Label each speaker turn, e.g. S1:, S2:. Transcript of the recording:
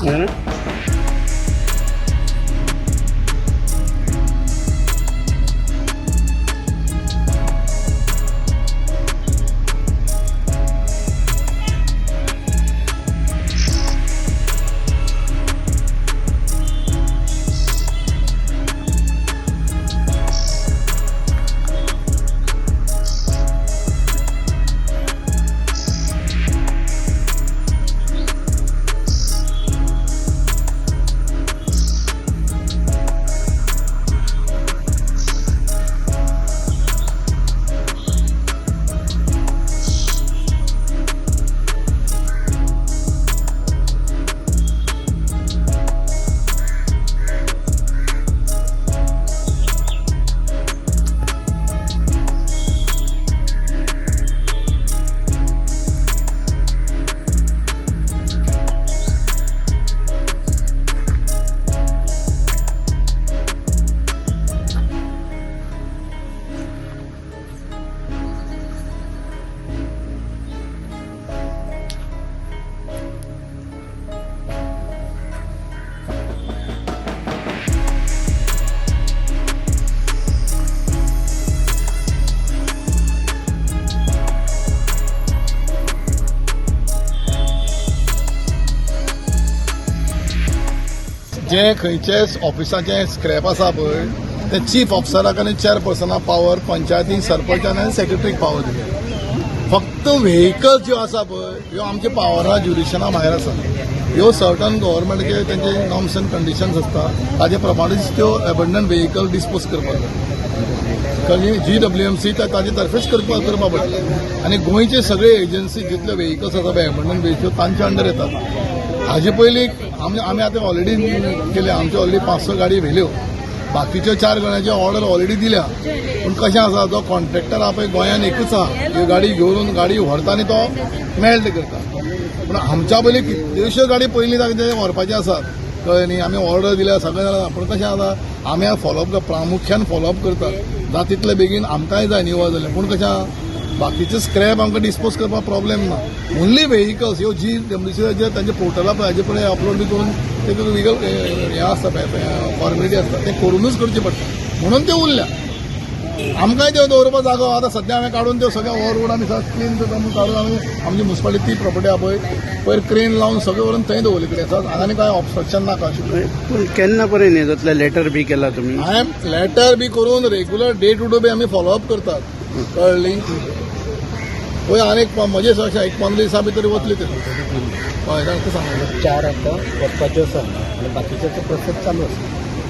S1: जे खंयचेच ऑफिसाचें स्क्रॅप आसा पळय ते चीफ ऑफिसराक आनी चेअरपर्सनाक पावर, पंचायतीक सरपंचाक आनी सेक्रेटरीक पावर दिले. फक्त व्हेकल्स ज्यो आसा पळय ह्यो आमच्या पावरा ज्युरिशना भायर आसा. ह्यो सर्टन गव्हर्मेंटाचे तेंचे नॉर्म्स एंड कंडिशन्स आसता ताजे प्रमाणेच त्यो एबंडंट व्हेकल डिस्पोज करपाक जाय. GWMC ताजे तर्फेच करपाक पडटा आनी गोंयचे सगळे एजन्सी जितले व्हेकल्स आसा पळय एबंडंट व्हेकल्स तांच्या अंडर येतात. हाजे पयलीं आमी आतां ऑलरेडी केले, आमचे ऑलरेडी 5-6 गाडी व्हेल्यो, बाकीच्यो 4 गाड्यांची ऑर्डर ऑलरेडी दिल्या. पूण कशें आसा जो कॉन्ट्रॅक्टर आहा पळय गोंयान एकूच आहा, ह्यो गाडी घेवन गाडी व्हरता आनी तो मेल्ट करता. पूण आमच्या पयलीं कितल्योश्यो गाडी पयलीं तांचे व्हरपाच्यो आसात कळ्ळें न्ही. आमी ऑर्डर दिल्या सगळें जालां. पूण कशें आसा आमी फॉलोअप प्रामुख्यान फॉलोअप करतात. जाता तितले बेगीन आमकांय जाय निवळ जालें. पूण कशें आहा बाकीचे स्क्रॅप आमकां डिस्पोज करपाक प्रॉब्लेम ना. ओन्ली व्हेकल्स ह्यो GWMC तांचे पोर्टला पळय हाजे पळय अपलोड बी करून ते विगल हें आसता पळय फॉर्मेलिटी आसता ते करूनच करचे पडटा. म्हणून ते उरल्या. आमकांय त्यो दवरपाक जागो आतां सध्या हांवें काडून त्यो सगळ्या ओवर रोड आमी क्लीन काडून आमी आमची म्युन्सिपालिटी ती प्रॉपर्टी आहा पळय पयर क्रेन लावन सगळें व्हरून थंय दवरले कडेन आसा. आनी काय ऑब्स्ट्रक्शन नाका अशें.
S2: पूण केन्ना पर्यंत हें जातलें? लेटर बी केला तुमी?
S1: हांवें लेटर बी करून रेग्युलर डे टू डे बी आमी फॉलोअप करतात कळ्ळें. पळय आनीक म्हजे अशें 15 दिसां भितर वतले ते हय तांकां सांगलें
S3: 4 आतां वचपाच्यो आसा आनी बाकीच्यो प्रोसेस चालू आसा.